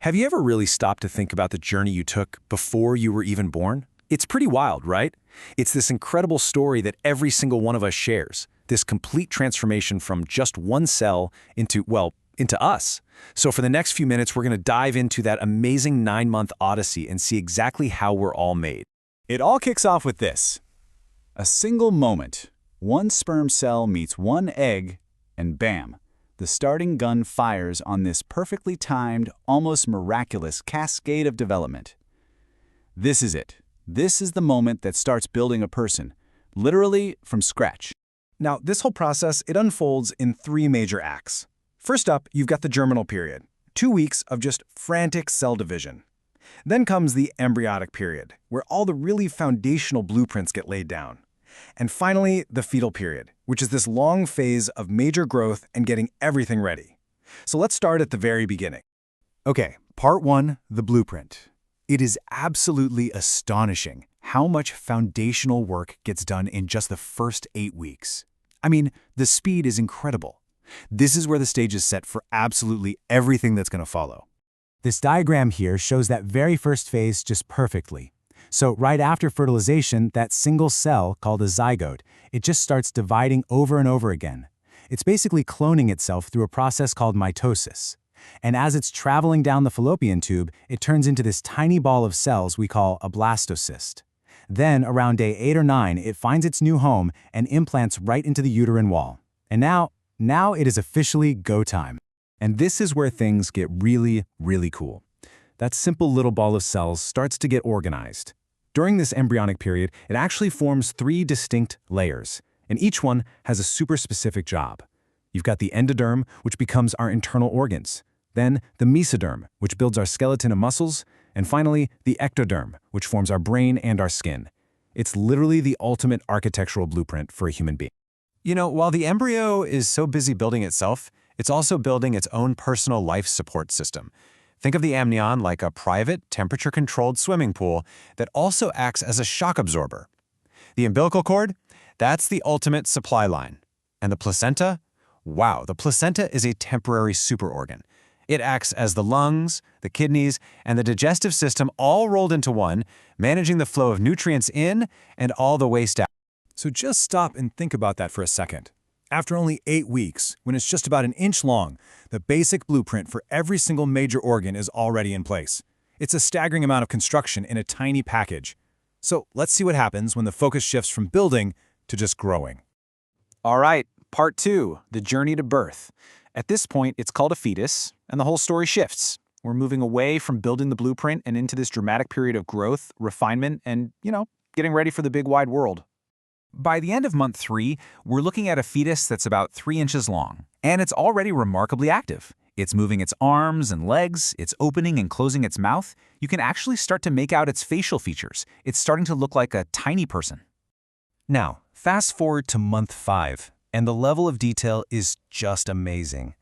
Have you ever really stopped to think about the journey you took before you were even born? It's pretty wild, right? It's this incredible story that every single one of us shares, this complete transformation from just one cell into, well, into us. So for the next few minutes, we're going to dive into that amazing 9-month odyssey and see exactly how we're all made. It all kicks off with this. A single moment. One sperm cell meets one egg, and bam, the starting gun fires on this perfectly timed, almost miraculous cascade of development. This is it. This is the moment that starts building a person, literally from scratch. Now, this whole process, it unfolds in 3 major acts. First up, you've got the germinal period, 2 weeks of just frantic cell division. Then comes the embryonic period, where all the really foundational blueprints get laid down. And finally, the fetal period, which is this long phase of major growth and getting everything ready. So let's start at the very beginning. Okay, part 1, the blueprint. It is absolutely astonishing how much foundational work gets done in just the first 8 weeks. I mean, the speed is incredible. This is where the stage is set for absolutely everything that's going to follow. This diagram here shows that very first phase just perfectly. So right after fertilization, that single cell, called a zygote, it just starts dividing over and over again. It's basically cloning itself through a process called mitosis. And as it's traveling down the fallopian tube, it turns into this tiny ball of cells we call a blastocyst. Then, around day 8 or 9, it finds its new home and implants right into the uterine wall. And now it is officially go time. And this is where things get really, really cool. That simple little ball of cells starts to get organized. During this embryonic period, it actually forms 3 distinct layers, and each one has a super specific job. You've got the endoderm, which becomes our internal organs, then the mesoderm, which builds our skeleton and muscles, and finally the ectoderm, which forms our brain and our skin. It's literally the ultimate architectural blueprint for a human being. You know, while the embryo is so busy building itself, it's also building its own personal life support system. Think of the amnion like a private, temperature-controlled swimming pool that also acts as a shock absorber. The umbilical cord? That's the ultimate supply line. And the placenta? Wow, the placenta is a temporary superorgan. It acts as the lungs, the kidneys, and the digestive system all rolled into one, managing the flow of nutrients in and all the waste out. So just stop and think about that for a second. After only 8 weeks, when it's just about an inch long, the basic blueprint for every single major organ is already in place. It's a staggering amount of construction in a tiny package. So let's see what happens when the focus shifts from building to just growing. All right, part 2, the journey to birth. At this point, it's called a fetus, and the whole story shifts. We're moving away from building the blueprint and into this dramatic period of growth, refinement, and, getting ready for the big wide world. By the end of month 3, we're looking at a fetus that's about 3 inches long, and it's already remarkably active. It's moving its arms and legs, it's opening and closing its mouth. You can actually start to make out its facial features. It's starting to look like a tiny person. Now, fast forward to month 5, and the level of detail is just amazing.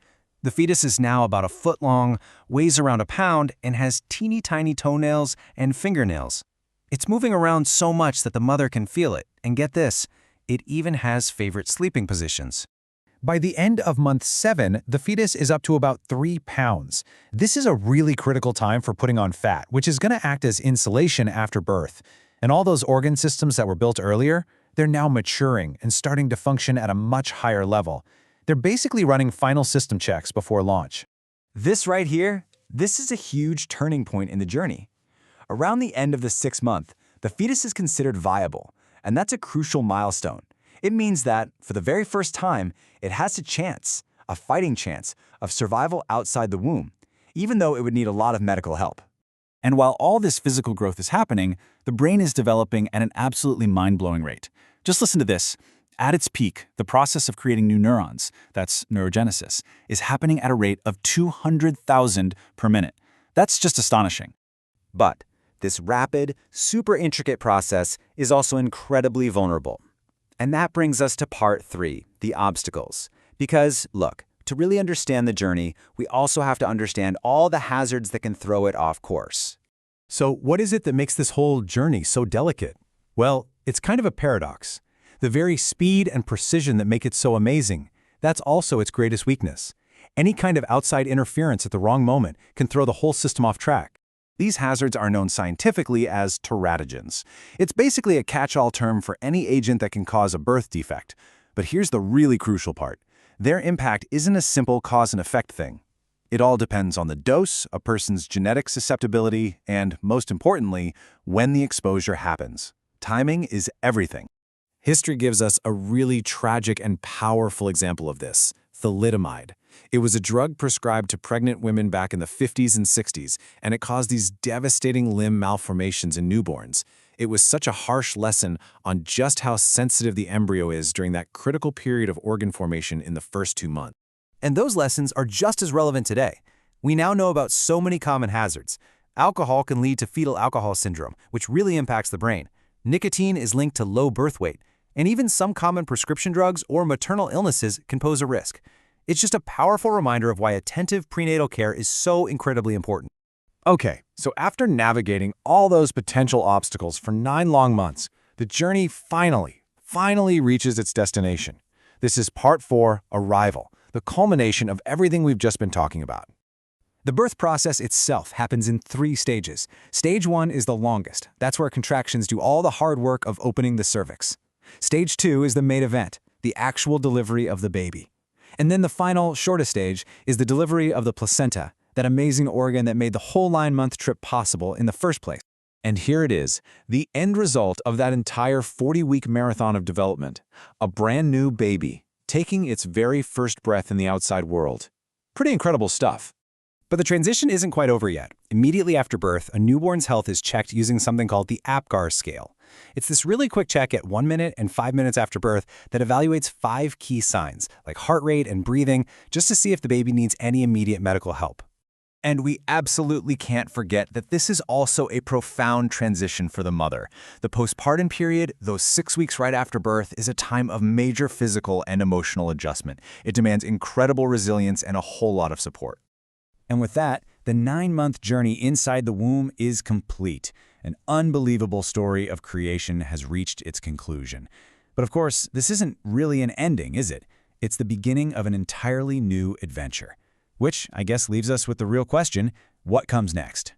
The fetus is now about a foot long, weighs around a pound, and has teeny tiny toenails and fingernails. It's moving around so much that the mother can feel it, and get this, it even has favorite sleeping positions. By the end of month 7, the fetus is up to about 3 pounds. This is a really critical time for putting on fat, which is going to act as insulation after birth. And all those organ systems that were built earlier, they're now maturing and starting to function at a much higher level. They're basically running final system checks before launch. This right here, this is a huge turning point in the journey. Around the end of the 6th month, the fetus is considered viable, and that's a crucial milestone. It means that, for the very first time, it has a fighting chance, of survival outside the womb, even though it would need a lot of medical help. And while all this physical growth is happening, the brain is developing at an absolutely mind-blowing rate. Just listen to this. At its peak, the process of creating new neurons, that's neurogenesis, is happening at a rate of 200,000 per minute. That's just astonishing. But this rapid, super intricate process is also incredibly vulnerable. And that brings us to part 3, the obstacles. Because, look, to really understand the journey, we also have to understand all the hazards that can throw it off course. So what is it that makes this whole journey so delicate? Well, it's kind of a paradox. The very speed and precision that make it so amazing, that's also its greatest weakness. Any kind of outside interference at the wrong moment can throw the whole system off track. These hazards are known scientifically as teratogens. It's basically a catch-all term for any agent that can cause a birth defect. But here's the really crucial part. Their impact isn't a simple cause and effect thing. It all depends on the dose, a person's genetic susceptibility, and, most importantly, when the exposure happens. Timing is everything. History gives us a really tragic and powerful example of this: thalidomide. It was a drug prescribed to pregnant women back in the 50s and 60s, and it caused these devastating limb malformations in newborns. It was such a harsh lesson on just how sensitive the embryo is during that critical period of organ formation in the first 2 months. And those lessons are just as relevant today. We now know about so many common hazards. Alcohol can lead to fetal alcohol syndrome, which really impacts the brain. Nicotine is linked to low birth weight, and even some common prescription drugs or maternal illnesses can pose a risk. It's just a powerful reminder of why attentive prenatal care is so incredibly important. Okay, so after navigating all those potential obstacles for 9 long months, the journey finally reaches its destination. This is part 4, arrival, the culmination of everything we've just been talking about. The birth process itself happens in 3 stages. Stage 1 is the longest. That's where contractions do all the hard work of opening the cervix. Stage 2 is the main event, the actual delivery of the baby. And then the final, shortest stage is the delivery of the placenta, that amazing organ that made the whole 9-month trip possible in the first place. And here it is, the end result of that entire 40-week marathon of development: a brand new baby, taking its very first breath in the outside world. Pretty incredible stuff. But the transition isn't quite over yet. Immediately after birth, a newborn's health is checked using something called the APGAR scale. It's this really quick check at 1 minute and 5 minutes after birth that evaluates 5 key signs, like heart rate and breathing, just to see if the baby needs any immediate medical help. And we absolutely can't forget that this is also a profound transition for the mother. The postpartum period, those 6 weeks right after birth, is a time of major physical and emotional adjustment. It demands incredible resilience and a whole lot of support. And with that, the 9-month journey inside the womb is complete. An unbelievable story of creation has reached its conclusion. But of course, this isn't really an ending, is it? It's the beginning of an entirely new adventure. Which, I guess, leaves us with the real question: what comes next?